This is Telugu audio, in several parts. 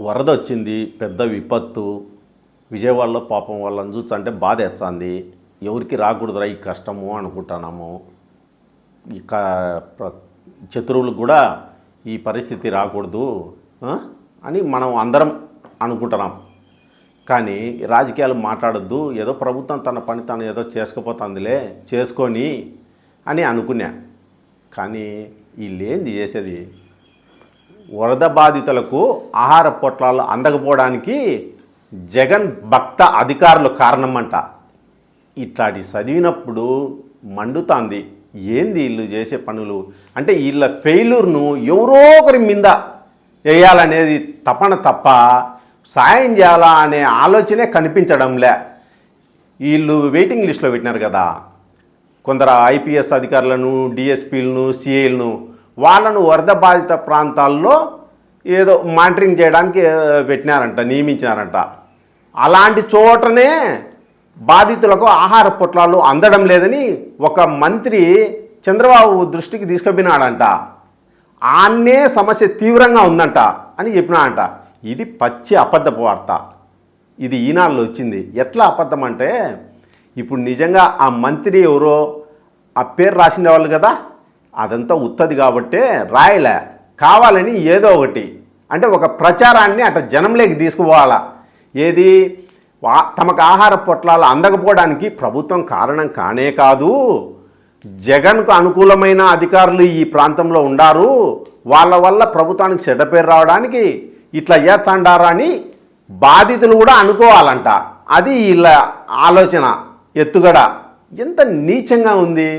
వరద వచ్చింది, పెద్ద విపత్తు. విజయవాడలో పాపం వాళ్ళని చూస్తుంటే బాధ వేస్తుంది. ఎవరికి రాకూడదురా ఈ కష్టము అనుకుంటున్నాము. ఇక శత్రువులకు కూడా ఈ పరిస్థితి రాకూడదు అని మనం అందరం అనుకుంటున్నాం. కానీ రాజకీయాలు మాట్లాడొద్దు, ఏదో ప్రభుత్వం తన పని తను ఏదో చేసుకుపోతుందిలే, చేసుకొని అని అనుకున్నా. కానీ వీళ్ళేంది చేసేది? వరద బాధితులకు ఆహార పొట్లాలు అందకపోవడానికి జగన్ భక్త అధికారులు కారణమంట. ఇట్లాంటి చదివినప్పుడు మండుతాంది. ఏంది వీళ్ళు చేసే పనులు? అంటే వీళ్ళ ఫెయిల్యూర్ను ఎవరో ఒకరి మీద వేయాలనేది తపన తప్ప సాయం చేయాలా అనే ఆలోచనే కనిపించడంలే. వీళ్ళు వెయిటింగ్ లిస్టులో పెట్టినారు కదా కొందరు ఐపీఎస్ అధికారులను, డిఎస్పీలను, సిఐలను. వాళ్ళను వరద బాధిత ప్రాంతాల్లో ఏదో మానిటరింగ్ చేయడానికి పెట్టినారంట, నియమించినారంట. అలాంటి చోటనే బాధితులకు ఆహార పొట్లాలు అందడం లేదని ఒక మంత్రి చంద్రబాబు దృష్టికి తీసుకుపోయినాడంట. ఆన్నే సమస్య తీవ్రంగా ఉందంట అని చెప్పినాడంట. ఇది పచ్చి అబద్ధపు వార్త. ఇది ఈనాడులో వచ్చింది. ఎట్లా అబద్ధం అంటే, ఇప్పుడు నిజంగా ఆ మంత్రి ఎవరో ఆ పేరు రాసిన వాళ్ళు కదా, అదంతా ఉత్తది కాబట్టే రాయలే, కావాలని ఏదో ఒకటి అంటే ఒక ప్రచారాన్ని అట్లా జనంలోకి తీసుకుపోవాలా. ఏది తమకు ఆహార పొట్లాలు అందకపోవడానికి ప్రభుత్వం కారణం కానే కాదు, జగన్కు అనుకూలమైన అధికారులు ఈ ప్రాంతంలో ఉండారు, వాళ్ళ వల్ల ప్రభుత్వానికి చెడ్డ పేరు రావడానికి ఇట్లా చేస్తాండారా అని బాధితులు కూడా అనుకోవాలంట. అది వీళ్ళ ఆలోచన ఎత్తుగడ. ఎంత నీచంగా ఉంది!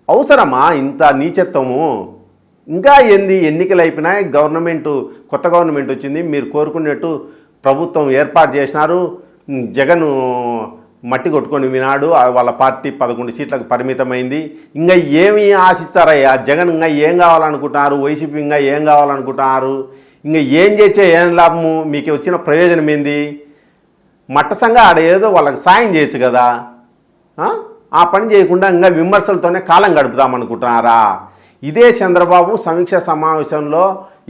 అవసరమా ఇంత నీచత్వము? ఇంకా ఏంది? ఎన్నికలు అయిపోయినాయి, కొత్త గవర్నమెంట్ వచ్చింది, మీరు కోరుకున్నట్టు ప్రభుత్వం ఏర్పాటు చేసినారు. జగన్ మట్టి కొట్టుకొని వినాడు, వాళ్ళ పార్టీ 11 సీట్లకు పరిమితమైంది. ఇంకా ఏమి ఆశిస్తారయ్యా? జగన్ ఇంకా ఏం కావాలనుకుంటున్నారు? వైసీపీ ఇంకా ఏం కావాలనుకుంటున్నారు? ఇంకా ఏం చేసే ఏం లాభము? మీకు వచ్చిన ప్రయోజనం ఏంది? మట్టసంగా ఆడ ఏదో వాళ్ళకి సాయం చేయొచ్చు కదా. ఆ పని చేయకుండా ఇంకా విమర్శలతోనే కాలం గడుపుదామనుకుంటున్నారా? ఇదే చంద్రబాబు సమీక్ష సమావేశంలో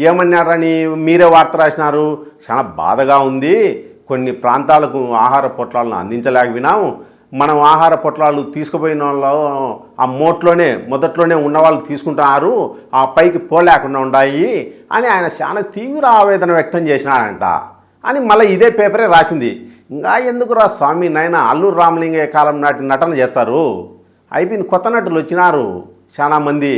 ఏమన్నారని మీరే వార్త రాసినారు. చాలా బాధగా ఉంది, కొన్ని ప్రాంతాలకు ఆహార పొట్లాలను అందించలేకపోయినాము, మనం ఆహార పొట్లాలు తీసుకుపోయిన వాళ్ళు ఆ మొదట్లోనే ఉన్న వాళ్ళు తీసుకుంటున్నారు, ఆ పైకి పోలేకుండా ఉన్నాయి అని ఆయన చాలా తీవ్ర ఆవేదన వ్యక్తం చేసినాడంట అని మళ్ళీ ఇదే పేపరే రాసింది. ఇంకా ఎందుకురా స్వామి నాయన, అల్లూరు రామలింగయ్య కాలం నాటి నటన చేస్తారు. అయిపోయింది. కొత్త నటులు వచ్చినారు చాలామంది.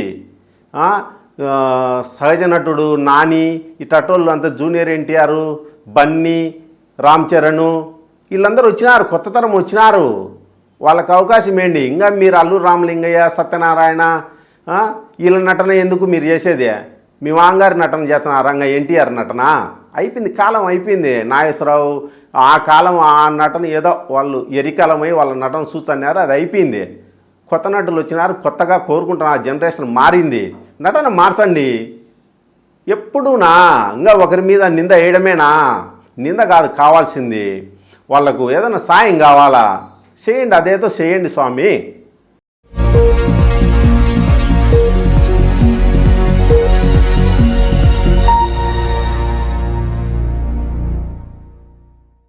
సహజ నటుడు నాని, ఇటోళ్ళు అంతా జూనియర్ ఎన్టీఆర్, బన్నీ, రామ్ చరణ్ వీళ్ళందరూ వచ్చినారు, కొత్త తరం వచ్చినారు. వాళ్ళకు అవకాశం ఏంటి? ఇంకా మీరు అల్లూరు రామలింగయ్య, సత్యనారాయణ వీళ్ళ నటన ఎందుకు మీరు చేసేది? మీ మాంగారి నటన చేస్తున్నారు, రంగ ఎన్టీఆర్ నటన. అయిపోయింది, కాలం అయిపోయింది. నాగేశ్వరరావు ఆ కాలం, ఆ నటన ఏదో వాళ్ళు ఎరికాలమై వాళ్ళ నటన చూస్తున్నారు, అది అయిపోయింది. కొత్త నటులు వచ్చినారు, కొత్తగా కోరుకుంటున్నారు, జనరేషన్ మారింది. నటన మార్చండి. ఎప్పుడూనా ఇంకా ఒకరి మీద నింద వేయడమేనా? నింద కాదు కావాల్సింది, వాళ్ళకు ఏదైనా సాయం కావాలా చేయండి, అదేదో చేయండి స్వామి.